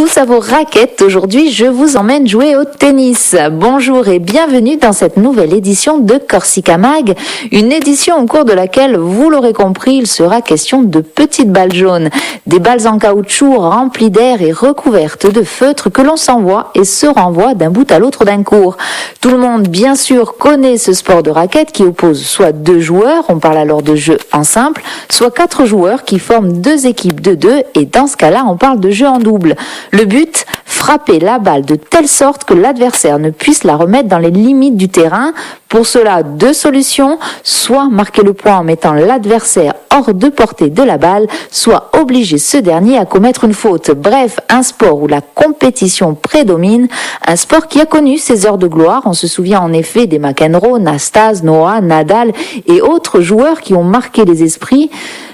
tous à vos raquettes. Aujourd'hui, je vous emmène jouer au tennis. Bonjour et bienvenue dans cette nouvelle édition de Corsica Mag. Une édition au cours de laquelle, vous l'aurez compris, il sera question de petites balles jaunes. Des balles en caoutchouc remplies d'air et recouvertes de feutre que l'on s'envoie et se renvoie d'un bout à l'autre d'un court. Tout le monde, bien sûr, connaît ce sport de raquette qui oppose soit deux joueurs, on parle alors de jeu en simple, soit quatre joueurs qui forment deux équipes de deux et dans ce cas-là, on parle de jeu en double. Le but, frapper la balle de telle sorte que l'adversaire ne puisse la remettre dans les limites du terrain. Pour cela, deux solutions, soit marquer le point en mettant l'adversaire hors de portée de la balle, soit obliger ce dernier à commettre une faute. Bref, un sport où la compétition prédomine, un sport qui a connu ses heures de gloire. On se souvient en effet des McEnroe, Nastase, Noah, Nadal et autres joueurs qui ont marqué les esprits.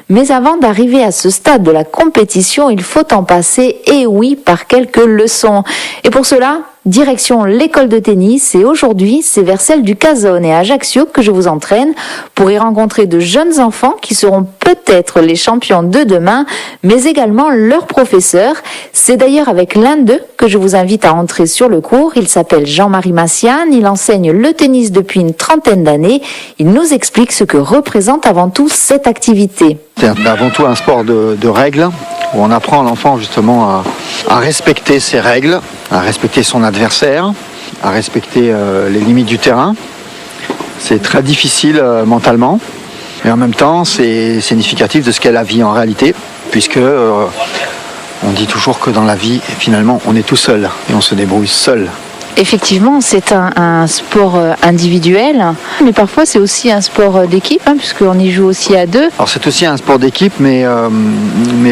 Mais avant d'arriver à ce stade de la compétition, il faut en passer, et oui, par quelques leçons. Et pour cela, direction l'école de tennis, et aujourd'hui, c'est vers celle du Casone et Ajaccio que je vous entraîne pour y rencontrer de jeunes enfants qui seront peut-être les champions de demain, mais également leurs professeurs. C'est d'ailleurs avec l'un d'eux que je vous invite à entrer sur le cours. Il s'appelle Jean-Marie Massiane, il enseigne le tennis depuis une trentaine d'années. Il nous explique ce que représente avant tout cette activité. C'est avant tout un sport de règles, où on apprend à l'enfant justement à respecter ses règles, à respecter son adversaire, à respecter les limites du terrain. C'est très difficile mentalement, et en même temps c'est significatif de ce qu'est la vie en réalité, puisque on dit toujours que dans la vie, finalement, on est tout seul, et on se débrouille seul. Effectivement, c'est un sport individuel, mais parfois c'est aussi un sport d'équipe, puisqu'on y joue aussi à deux. Alors c'est aussi un sport d'équipe, mais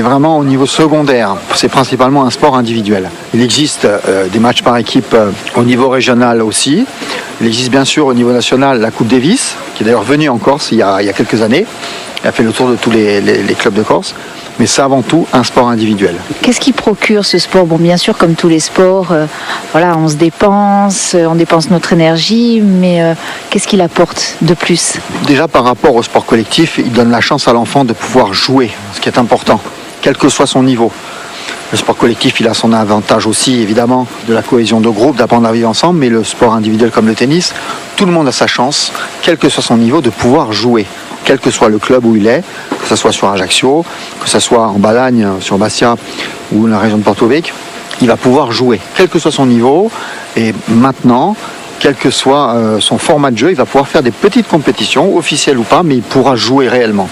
vraiment au niveau secondaire. C'est principalement un sport individuel. Il existe des matchs par équipe au niveau régional aussi. Il existe bien sûr au niveau national la Coupe Davis, qui est d'ailleurs venue en Corse il y a quelques années. Elle a fait le tour de tous les clubs de Corse. Mais c'est avant tout un sport individuel. Qu'est-ce qui procure ce sport ? Bon, bien sûr, comme tous les sports, on se dépense, on dépense notre énergie, mais qu'est-ce qu'il apporte de plus ? Déjà, par rapport au sport collectif, il donne la chance à l'enfant de pouvoir jouer, ce qui est important, quel que soit son niveau. Le sport collectif, il a son avantage aussi, évidemment, de la cohésion de groupe, d'apprendre à vivre ensemble, mais le sport individuel comme le tennis, tout le monde a sa chance, quel que soit son niveau, de pouvoir jouer. Quel que soit le club où il est, que ce soit sur Ajaccio, que ce soit en Balagne, sur Bastia ou la région de Porto Vecchio, il va pouvoir jouer, quel que soit son niveau. Et maintenant, quel que soit son format de jeu, il va pouvoir faire des petites compétitions, officielles ou pas, mais il pourra jouer réellement.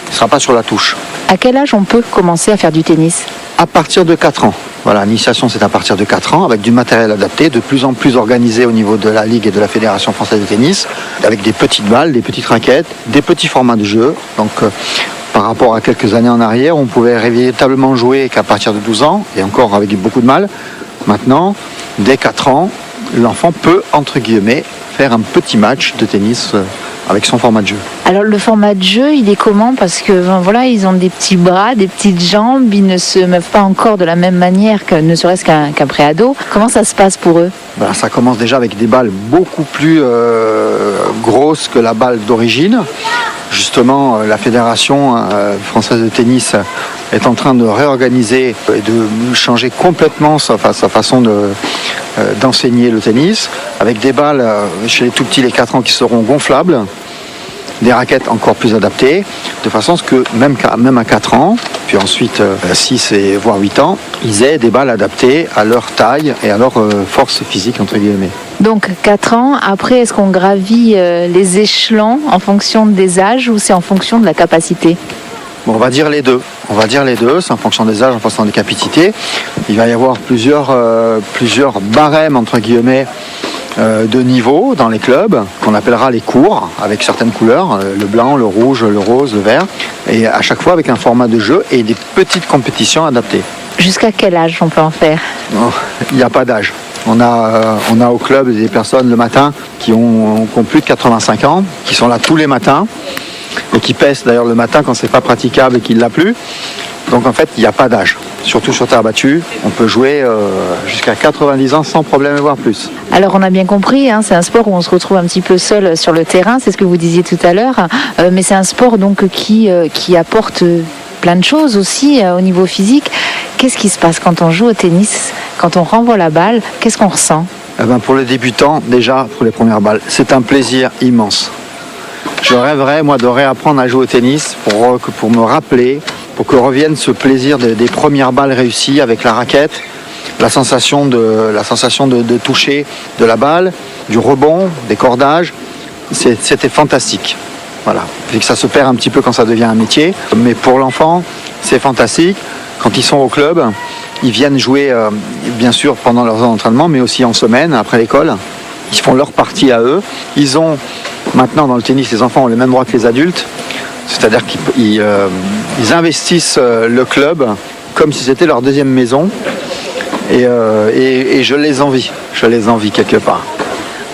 Il ne sera pas sur la touche. À quel âge on peut commencer à faire du tennis ? À partir de 4 ans. Voilà, l'initiation c'est à partir de 4 ans, avec du matériel adapté, de plus en plus organisé au niveau de la Ligue et de la Fédération française de tennis, avec des petites balles, des petites raquettes, des petits formats de jeu. Donc par rapport à quelques années en arrière, on pouvait véritablement jouer qu'à partir de 12 ans, et encore avec beaucoup de mal. Maintenant, dès 4 ans, l'enfant peut, entre guillemets, faire un petit match de tennis avec son format de jeu. Alors le format de jeu, il est comment ? Parce que ils ont des petits bras, des petites jambes, ils ne se meuvent pas encore de la même manière que ne serait-ce qu'un préado. Comment ça se passe pour eux ? Ça commence déjà avec des balles beaucoup plus grosses que la balle d'origine. Justement, la Fédération française de tennis est en train de réorganiser et de changer complètement sa façon d'enseigner le tennis, avec des balles chez les tout petits, les 4 ans, qui seront gonflables, des raquettes encore plus adaptées, de façon à ce que même à 4 ans, puis ensuite 6 et voire 8 ans, ils aient des balles adaptées à leur taille et à leur force physique, entre guillemets. Donc 4 ans, après est-ce qu'on gravit les échelons en fonction des âges ou c'est en fonction de la capacité ? Bon, on va dire les deux, c'est en fonction des âges, en fonction des capacités. Il va y avoir plusieurs barèmes, entre guillemets, de niveau dans les clubs, qu'on appellera les cours, avec certaines couleurs, le blanc, le rouge, le rose, le vert, et à chaque fois avec un format de jeu et des petites compétitions adaptées. Jusqu'à quel âge on peut en faire ? Il n'y a pas d'âge. On a au club des personnes le matin qui ont plus de 85 ans, qui sont là tous les matins, et qui pèsent d'ailleurs le matin quand c'est pas praticable et qu'il l'a plu. Donc en fait, il n'y a pas d'âge. Surtout sur terre battue, on peut jouer jusqu'à 90 ans sans problème, voire plus. Alors on a bien compris, c'est un sport où on se retrouve un petit peu seul sur le terrain, c'est ce que vous disiez tout à l'heure, mais c'est un sport donc qui apporte plein de choses aussi au niveau physique. Qu'est-ce qui se passe quand on joue au tennis, quand on renvoie la balle? Qu'est-ce qu'on ressent? Pour le débutant, déjà, pour les premières balles, c'est un plaisir immense. Je rêverais, moi, de réapprendre à jouer au tennis pour me rappeler, pour que revienne ce plaisir des premières balles réussies avec la raquette, la sensation de toucher de la balle, du rebond, des cordages. C'était fantastique. Voilà. Et que ça se perd un petit peu quand ça devient un métier. Mais pour l'enfant, c'est fantastique. Quand ils sont au club, ils viennent jouer, bien sûr, pendant leurs entraînements, mais aussi en semaine, après l'école. Ils font leur partie à eux. Ils ont, maintenant dans le tennis, les enfants ont les mêmes droits que les adultes. C'est-à-dire qu'ils investissent le club comme si c'était leur deuxième maison. Et je les envie. Je les envie quelque part.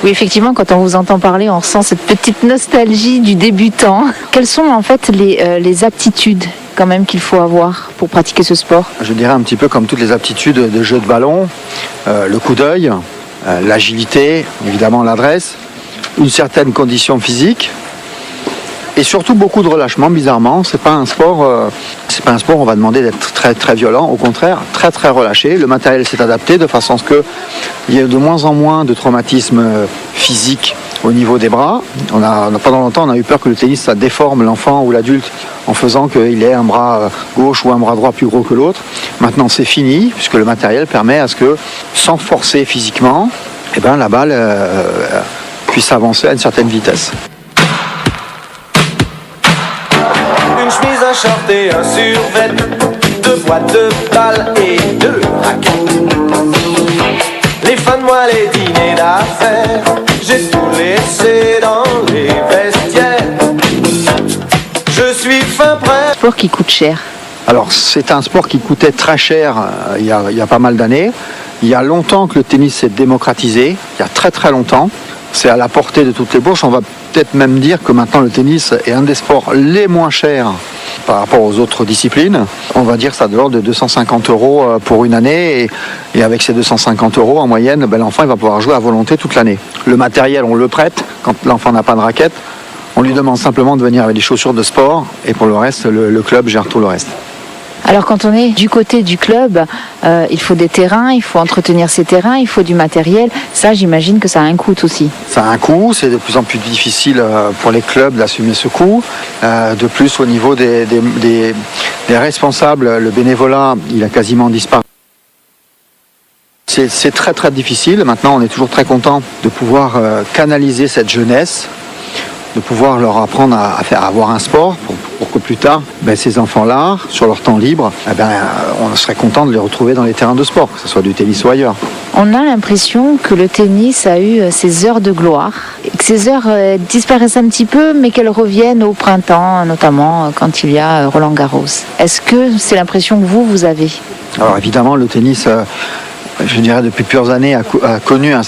Oui, effectivement, quand on vous entend parler, on ressent cette petite nostalgie du débutant. Quelles sont en fait les aptitudes quand même qu'il faut avoir pour pratiquer ce sport? Je dirais un petit peu comme toutes les aptitudes de jeu de ballon, le coup d'œil, l'agilité, évidemment l'adresse, une certaine condition physique et surtout beaucoup de relâchement. Bizarrement, c'est pas un sport où on va demander d'être très très violent. Au contraire, très très relâché. Le matériel s'est adapté de façon à ce que il y ait de moins en moins de traumatismes physiques au niveau des bras. Pendant longtemps, on a eu peur que le tennis ça déforme l'enfant ou l'adulte en faisant qu'il ait un bras gauche ou un bras droit plus gros que l'autre. Maintenant, c'est fini puisque le matériel permet à ce que, sans forcer physiquement, la balle puisse avancer à une certaine vitesse. Une chemise, un short et un survêt, 2 boîtes de balles et 2 raquettes. Les fins de mois, les dîners d'affaires, j'ai tout laissé dans les vestiaires. Je suis fin prêt. Sport qui coûte cher. Alors, c'est un sport qui coûtait très cher il y a pas mal d'années. Il y a longtemps que le tennis s'est démocratisé, il y a très très longtemps. C'est à la portée de toutes les bourses. On va peut-être même dire que maintenant le tennis est un des sports les moins chers par rapport aux autres disciplines. On va dire ça de l'ordre de 250 € pour une année. Et avec ces 250 € en moyenne, l'enfant il va pouvoir jouer à volonté toute l'année. Le matériel, on le prête. Quand l'enfant n'a pas de raquette, on lui demande simplement de venir avec des chaussures de sport. Et pour le reste, le club gère tout le reste. Alors quand on est du côté du club, il faut des terrains, il faut entretenir ces terrains, il faut du matériel. Ça, j'imagine que ça a un coût aussi. Ça a un coût, c'est de plus en plus difficile pour les clubs d'assumer ce coût. De plus, au niveau des responsables, le bénévolat, il a quasiment disparu. C'est très très difficile. Maintenant, on est toujours très content de pouvoir canaliser cette jeunesse, de pouvoir leur apprendre à avoir un sport pour que plus tard, ces enfants-là, sur leur temps libre, on serait content de les retrouver dans les terrains de sport, que ce soit du tennis ou ailleurs. On a l'impression que le tennis a eu ses heures de gloire, et que ces heures disparaissent un petit peu, mais qu'elles reviennent au printemps, notamment quand il y a Roland-Garros. Est-ce que c'est l'impression que vous avez? Alors évidemment, le tennis... je dirais depuis plusieurs années, a connu un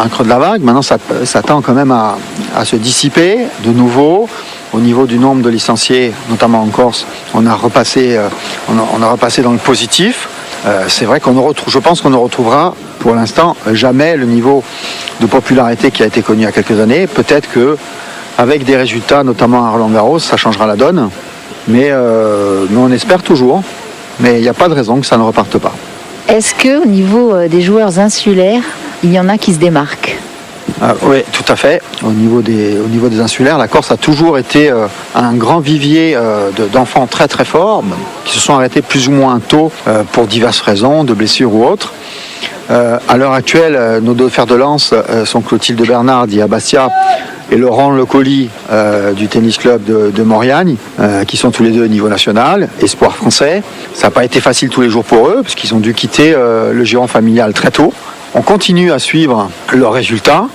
creux de la vague. Maintenant, ça tend quand même à se dissiper de nouveau. Au niveau du nombre de licenciés, notamment en Corse, on a repassé dans le positif. C'est vrai je pense qu'on ne retrouvera pour l'instant jamais le niveau de popularité qui a été connu il y a quelques années. Peut-être qu'avec des résultats, notamment à Roland-Garros, ça changera la donne. Mais on espère toujours. Mais il n'y a pas de raison que ça ne reparte pas. Est-ce qu'au niveau des joueurs insulaires, il y en a qui se démarquent? Oui, tout à fait. Au niveau des insulaires, la Corse a toujours été un grand vivier d'enfants très très forts, qui se sont arrêtés plus ou moins tôt pour diverses raisons, de blessures ou autres. À l'heure actuelle, nos deux fers de lance sont Clotilde Bernard à Bastia et Laurent Lecoli du tennis club de Mauriagne, qui sont tous les deux au niveau national, espoir français. Ça n'a pas été facile tous les jours pour eux, parce qu'ils ont dû quitter le giron familial très tôt. On continue à suivre leurs résultats.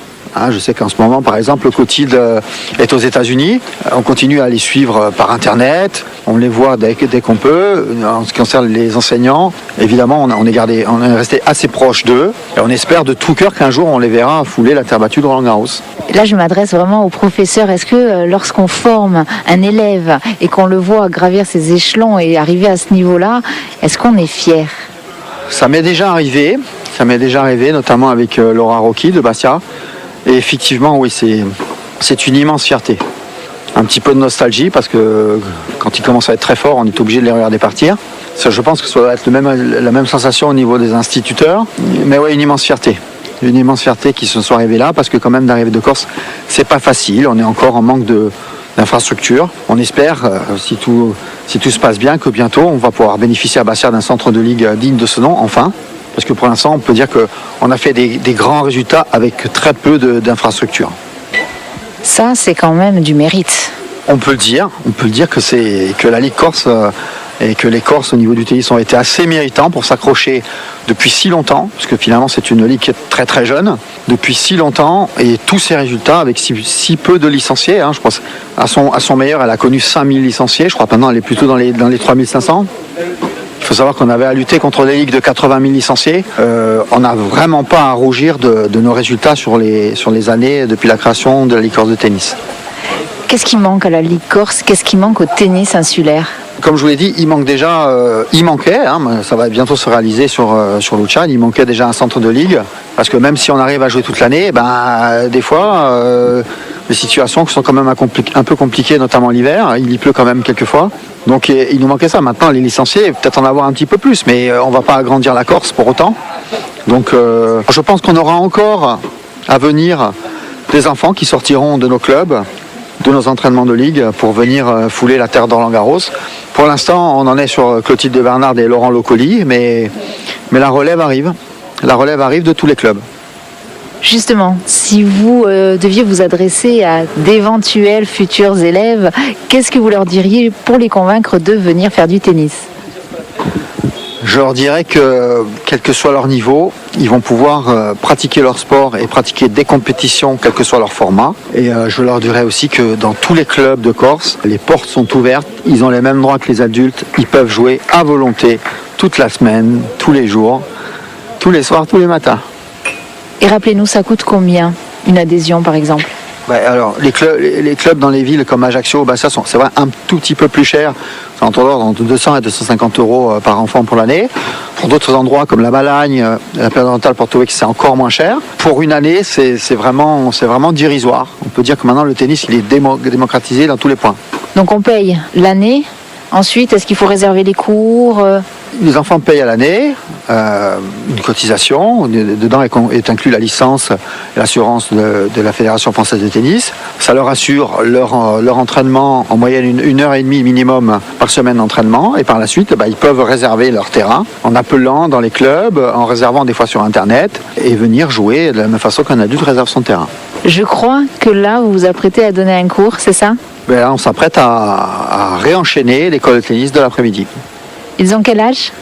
Je sais qu'en ce moment, par exemple, Clotilde est aux États-Unis. On continue à les suivre par Internet. On les voit dès qu'on peut. En ce qui concerne les enseignants, évidemment, on est resté assez proche d'eux. Et on espère de tout cœur qu'un jour, on les verra fouler la terre battue de Roland-Garros. Là, je m'adresse vraiment aux professeurs. Est-ce que lorsqu'on forme un élève et qu'on le voit gravir ses échelons et arriver à ce niveau-là, est-ce qu'on est fier? Ça m'est déjà arrivé, notamment avec Laura Rocchi de Bastia. Et effectivement, oui, c'est une immense fierté. Un petit peu de nostalgie parce que quand ils commencent à être très forts, on est obligé de les regarder partir. Je pense que ça doit être la même sensation au niveau des instituteurs. Mais ouais, une immense fierté. Une immense fierté qui se soit arrivée là, parce que quand même d'arriver de Corse, c'est pas facile. On est encore en manque d'infrastructures. On espère, si tout se passe bien, que bientôt on va pouvoir bénéficier à Bastia d'un centre de ligue digne de ce nom, enfin. Parce que pour l'instant, on peut dire qu'on a fait des grands résultats avec très peu d'infrastructures. Ça, c'est quand même du mérite. On peut le dire que la Ligue Corse et que les Corses au niveau du tennis ont été assez méritants pour s'accrocher depuis si longtemps, parce que finalement c'est une ligue qui est très très jeune, depuis si longtemps, et tous ces résultats avec si peu de licenciés, hein, je pense à son meilleur elle a connu 5000 licenciés, je crois maintenant elle est plutôt dans les 3500. Il faut savoir qu'on avait à lutter contre des ligues de 80 000 licenciés. On n'a vraiment pas à rougir de nos résultats sur les années depuis la création de la Ligue Corse de tennis. Qu'est-ce qui manque à la Ligue Corse? Qu'est-ce qui manque au tennis insulaire? Comme je vous l'ai dit, il manquait, hein, ça va bientôt se réaliser sur Lucha, il manquait déjà un centre de ligue, parce que même si on arrive à jouer toute l'année, des fois, les situations sont quand même un peu compliquées, notamment l'hiver, il y pleut quand même quelquefois, donc il nous manquait ça. Maintenant, les licenciés, peut-être en avoir un petit peu plus, mais on ne va pas agrandir la Corse pour autant. Donc je pense qu'on aura encore à venir des enfants qui sortiront de nos clubs, de nos entraînements de ligue pour venir fouler la terre d'Roland-Garros. Pour l'instant, on en est sur Clotilde de Bernard et Laurent Locoli, mais la relève arrive. La relève arrive de tous les clubs. Justement, si vous deviez vous adresser à d'éventuels futurs élèves, qu'est-ce que vous leur diriez pour les convaincre de venir faire du tennis? Je leur dirais que, quel que soit leur niveau, ils vont pouvoir pratiquer leur sport et pratiquer des compétitions, quel que soit leur format. Et je leur dirais aussi que dans tous les clubs de Corse, les portes sont ouvertes, ils ont les mêmes droits que les adultes, ils peuvent jouer à volonté, toute la semaine, tous les jours, tous les soirs, tous les matins. Et rappelez-nous, ça coûte combien une adhésion par exemple? Alors, les clubs dans les villes comme Ajaccio, ça c'est vrai un tout petit peu plus cher. C'est entre 200 et 250 euros par enfant pour l'année. Pour d'autres endroits comme la Balagne, la Pédentale, Porto Vecchio, c'est encore moins cher. Pour une année, c'est vraiment dérisoire. On peut dire que maintenant le tennis il est démocratisé dans tous les points. Donc on paye l'année. Ensuite, est-ce qu'il faut réserver les cours? Les enfants payent à l'année une cotisation. Dedans est inclus la licence et l'assurance de la Fédération française de tennis. Ça leur assure leur entraînement en moyenne une heure et demie minimum par semaine d'entraînement. Et par la suite, ils peuvent réserver leur terrain en appelant dans les clubs, en réservant des fois sur Internet et venir jouer de la même façon qu'un adulte réserve son terrain. Je crois que là, vous vous apprêtez à donner un cours, c'est ça? Là, on s'apprête à réenchaîner l'école de tennis de l'après-midi. Ils ont quel âge?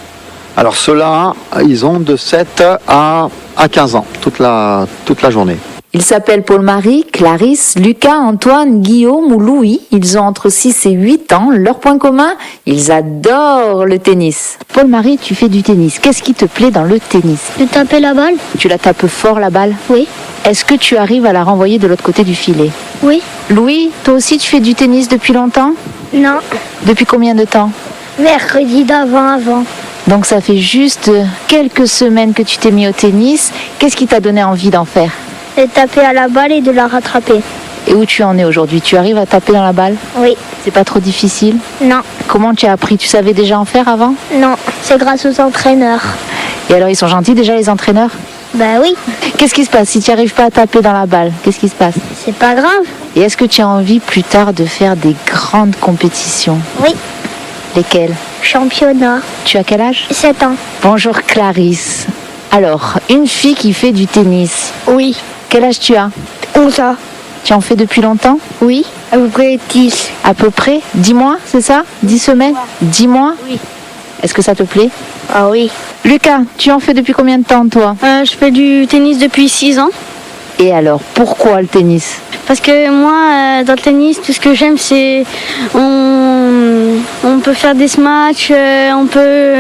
Alors ceux-là, ils ont de 7 à 15 ans, toute la journée. Ils s'appellent Paul-Marie, Clarisse, Lucas, Antoine, Guillaume ou Louis. Ils ont entre 6 et 8 ans. Leur point commun, ils adorent le tennis. Paul-Marie, tu fais du tennis. Qu'est-ce qui te plaît dans le tennis? De taper la balle? Tu la tapes fort, la balle? Oui. Est-ce que tu arrives à la renvoyer de l'autre côté du filet? Oui. Louis, toi aussi tu fais du tennis depuis longtemps? Non. Depuis combien de temps? Mercredi d'avant. Donc ça fait juste quelques semaines que tu t'es mis au tennis. Qu'est-ce qui t'a donné envie d'en faire? De taper à la balle et de la rattraper. Et où tu en es aujourd'hui? Tu arrives à taper dans la balle? Oui. C'est pas trop difficile? Non. Comment tu as appris? Tu savais déjà en faire avant? Non, c'est grâce aux entraîneurs. Et alors ils sont gentils déjà les entraîneurs? Ben oui. Qu'est-ce qui se passe si tu n'arrives pas à taper dans la balle? Qu'est-ce qui se passe? C'est pas grave. Et est-ce que tu as envie plus tard de faire des grandes compétitions? Oui. Lesquelles? Championnat. Tu as quel âge? 7 ans. Bonjour Clarisse. Alors, une fille qui fait du tennis. Oui. Quel âge tu as? 11 ans. Tu en fais depuis longtemps? Oui. À peu près 10. À peu près 10 mois, c'est ça? 10 semaines? 10 mois? Oui. Est-ce que ça te plaît? Ah oui. Lucas, tu en fais depuis combien de temps toi? Je fais du tennis depuis 6 ans. Et alors, pourquoi le tennis? Parce que moi, dans le tennis, tout ce que j'aime, c'est on peut faire des smash, on peut...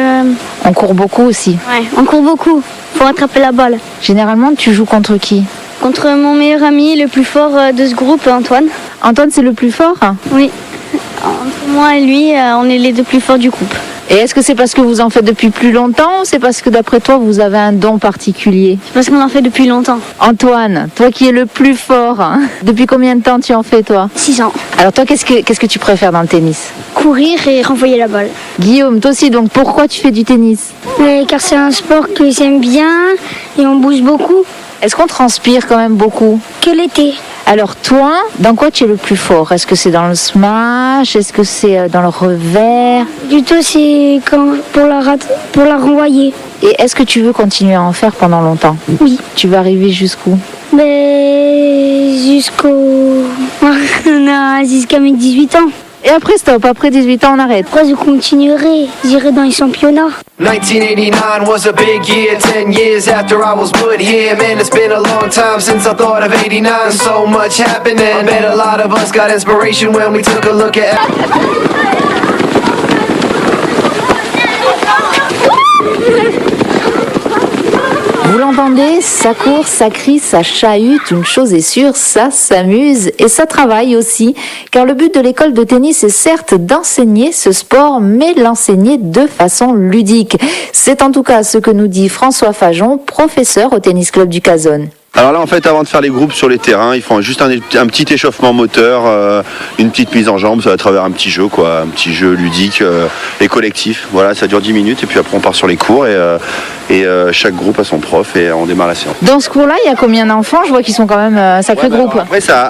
On court beaucoup aussi. Ouais, on court beaucoup. Faut attraper la balle. Généralement, tu joues contre qui? Contre mon meilleur ami, le plus fort de ce groupe, Antoine. Antoine, c'est le plus fort? Oui. Entre moi et lui, on est les deux plus forts du groupe. Et est-ce que c'est parce que vous en faites depuis plus longtemps ou c'est parce que d'après toi vous avez un don particulier? Parce qu'on en fait depuis longtemps. Antoine, toi qui es le plus fort, hein, depuis combien de temps tu en fais toi? 6 ans. Alors toi qu'est-ce que tu préfères dans le tennis? Courir et renvoyer la balle. Guillaume, toi aussi, donc pourquoi tu fais du tennis? Car c'est un sport que j'aime bien et on bouge beaucoup. Est-ce qu'on transpire quand même beaucoup? Que l'été. Alors toi, dans quoi tu es le plus fort? Est-ce que c'est dans le smash? Est-ce que c'est dans le revers? Plutôt c'est pour la renvoyer. Et est-ce que tu veux continuer à en faire pendant longtemps? Oui. Tu vas arriver jusqu'où? Mais jusqu'à mes 18 ans. Et après stop, après 18 ans on arrête. Après je continuerai, j'irai dans les championnats. 1989 was a big year, 10 years after I was put here. Man, it's been a long time since I thought of 89. So much happening. I bet a lot of us got inspiration when we took a look at. Vous l'entendez, ça court, ça crie, ça chahute, une chose est sûre, ça s'amuse et ça travaille aussi. Car le but de l'école de tennis est certes d'enseigner ce sport, mais l'enseigner de façon ludique. C'est en tout cas ce que nous dit François Fajon, professeur au Tennis Club du Cazone. Alors là, en fait, avant de faire les groupes sur les terrains, ils font juste un petit échauffement moteur, une petite mise en jambe, ça va à travers un petit jeu, quoi, un petit jeu ludique et collectif. Voilà, ça dure 10 minutes et puis après on part sur les cours et chaque groupe a son prof et on démarre la séance. Dans ce cours-là, il y a combien d'enfants? Je vois qu'ils sont quand même un sacré groupe.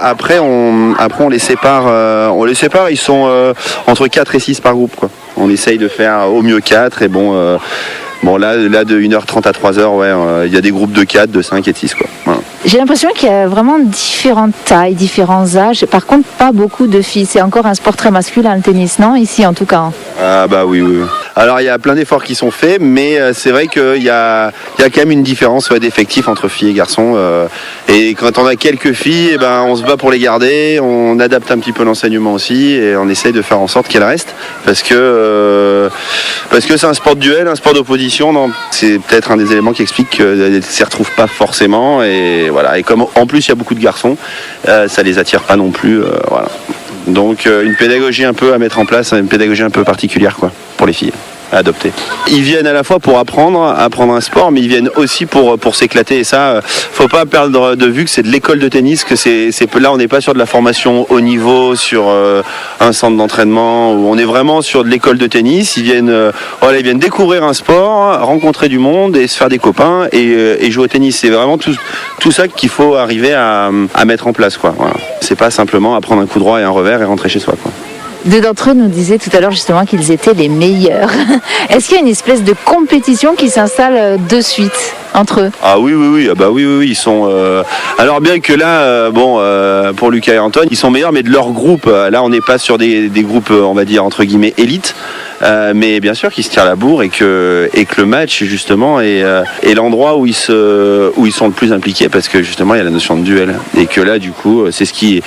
Après, on les sépare. Ils sont entre 4 et 6 par groupe, quoi. On essaye de faire au mieux 4 et bon. Bon là de 1h30 à 3h, ouais, il y a des groupes de 4, de 5 et de 6, quoi. Voilà. J'ai l'impression qu'il y a vraiment différentes tailles, différents âges. Par contre, pas beaucoup de filles. C'est encore un sport très masculin, le tennis, non? Ici, en tout cas. Ah bah oui. Alors il y a plein d'efforts qui sont faits, mais c'est vrai qu'il y a quand même une différence d'effectifs entre filles et garçons. Et quand on a quelques filles, eh ben, on se bat pour les garder, on adapte un petit peu l'enseignement aussi et on essaye de faire en sorte qu'elles restent. Parce que c'est un sport de duel, un sport d'opposition. C'est peut-être un des éléments qui explique qu'elles ne s'y retrouvent pas forcément. Et voilà. Et comme en plus il y a beaucoup de garçons, ça les attire pas non plus. Voilà. Donc une pédagogie un peu à mettre en place, une pédagogie un peu particulière, quoi, pour les filles à adopter. Ils viennent à la fois pour apprendre un sport, mais ils viennent aussi pour s'éclater. Et ça, faut pas perdre de vue que c'est de l'école de tennis, que là on n'est pas sur de la formation haut niveau, sur un centre d'entraînement, où on est vraiment sur de l'école de tennis. Ils viennent découvrir un sport, rencontrer du monde et se faire des copains et jouer au tennis. C'est vraiment tout ça qu'il faut arriver à mettre en place, quoi. Voilà. C'est pas simplement apprendre un coup droit et un revers et rentrer chez soi, quoi. Deux d'entre eux nous disaient tout à l'heure justement qu'ils étaient les meilleurs. Est-ce qu'il y a une espèce de compétition qui s'installe de suite entre eux? Ah oui, ils sont... Alors bien que là, pour Lucas et Antoine, ils sont meilleurs, mais de leur groupe. Là, on n'est pas sur des groupes, on va dire, entre guillemets, élites. Mais bien sûr qu'ils se tirent la bourre et que le match, justement, est l'endroit où ils sont le plus impliqués, parce que justement, il y a la notion de duel. Et que là, du coup, c'est ce qui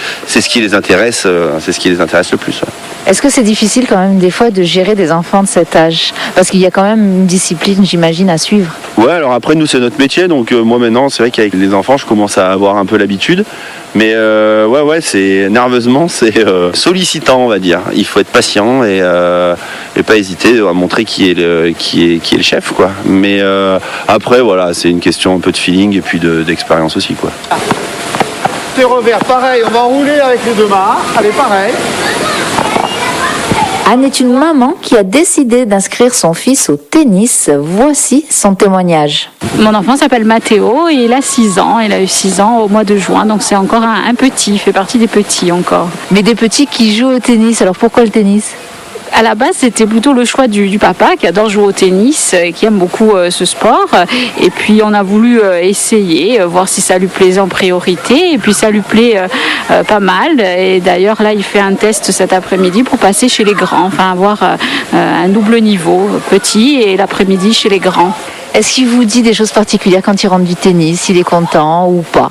les intéresse le plus. Ouais. Est-ce que c'est difficile quand même des fois de gérer des enfants de cet âge? Parce qu'il y a quand même une discipline, j'imagine, à suivre. Ouais, alors après, nous, c'est notre métier. Donc moi, maintenant, c'est vrai qu'avec les enfants, je commence à avoir un peu l'habitude. Mais c'est nerveusement, c'est sollicitant, on va dire. Il faut être patient et pas hésiter à montrer qui est le chef, quoi. Mais après, voilà, c'est une question un peu de feeling et puis d'expérience aussi, quoi. Tes revers, pareil, on va enrouler avec les deux mains. Allez, pareil. Anne est une maman qui a décidé d'inscrire son fils au tennis. Voici son témoignage. Mon enfant s'appelle Mathéo et il a 6 ans. Il a eu 6 ans au mois de juin, donc c'est encore un petit, il fait partie des petits encore. Mais des petits qui jouent au tennis, alors pourquoi le tennis ? À la base, c'était plutôt le choix du papa qui adore jouer au tennis et qui aime beaucoup ce sport. Et puis, on a voulu essayer, voir si ça lui plaisait en priorité. Et puis, ça lui plaît pas mal. Et d'ailleurs, là, il fait un test cet après-midi pour passer chez les grands, enfin avoir un double niveau, petit et l'après-midi chez les grands. Est-ce qu'il vous dit des choses particulières quand il rentre du tennis, s'il est content ou pas ?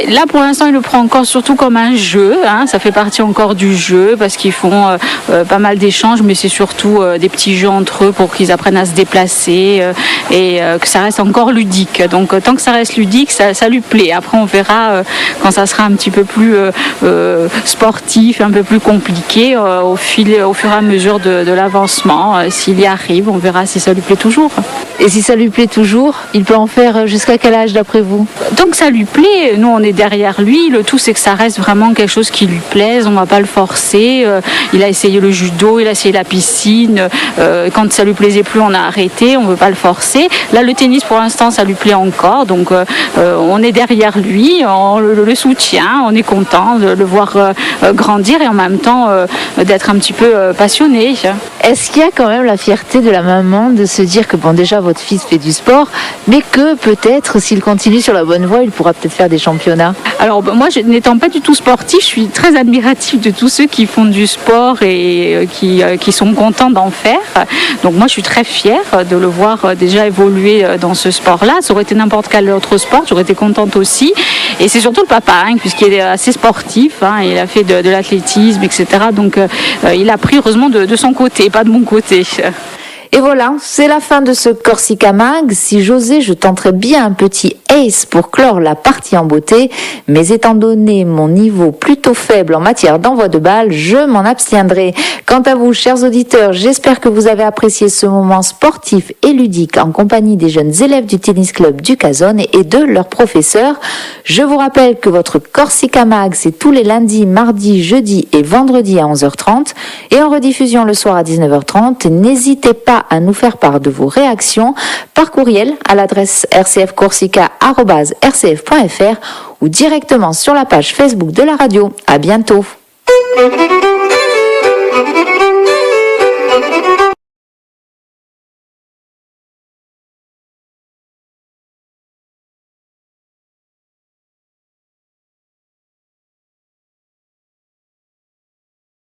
Là, pour l'instant, il le prend encore surtout comme un jeu. Ça fait partie encore du jeu parce qu'ils font pas mal d'échanges, mais c'est surtout des petits jeux entre eux pour qu'ils apprennent à se déplacer et que ça reste encore ludique. Donc, tant que ça reste ludique, ça lui plaît. Après, on verra quand ça sera un petit peu plus sportif, un peu plus compliqué au fur et à mesure de l'avancement. S'il y arrive, on verra si ça lui plaît toujours. Et si ça lui plaît toujours, il peut en faire jusqu'à quel âge d'après vous? Tant que ça lui plaît, nous on est derrière lui. Le tout c'est que ça reste vraiment quelque chose qui lui plaise. On ne va pas le forcer. Il a essayé le judo, il a essayé la piscine. Quand ça lui plaisait plus, on a arrêté. On ne veut pas le forcer. Là, le tennis pour l'instant, ça lui plaît encore. Donc on est derrière lui, on le soutient. On est content de le voir grandir et en même temps d'être un petit peu passionné. Est-ce qu'il y a quand même la fierté de la maman de se dire que bon, déjà votre fils fait du sport, mais que peut-être s'il continue sur la bonne voie, il pourra peut-être faire des championnats? Alors moi, n'étant pas du tout sportif, je suis très admirative de tous ceux qui font du sport et qui sont contents d'en faire. Donc moi, je suis très fière de le voir déjà évoluer dans ce sport-là. Ça aurait été n'importe quel autre sport, j'aurais été contente aussi. Et c'est surtout le papa, puisqu'il est assez sportif. Il a fait de l'athlétisme, etc. Donc il a pris heureusement de son côté, pas de mon côté. Et voilà, c'est la fin de ce Corsica Mag. Si j'osais, je tenterais bien un petit ace pour clore la partie en beauté, mais étant donné mon niveau plutôt faible en matière d'envoi de balles, je m'en abstiendrai. Quant à vous, chers auditeurs, j'espère que vous avez apprécié ce moment sportif et ludique en compagnie des jeunes élèves du tennis club du Cazone et de leurs professeurs. Je vous rappelle que votre Corsica Mag, c'est tous les lundis, mardis, jeudis et vendredis à 11h30 et en rediffusion le soir à 19h30. N'hésitez pas à nous faire part de vos réactions par courriel à l'adresse rcfcorsica@rcf.fr ou directement sur la page Facebook de la radio. À bientôt.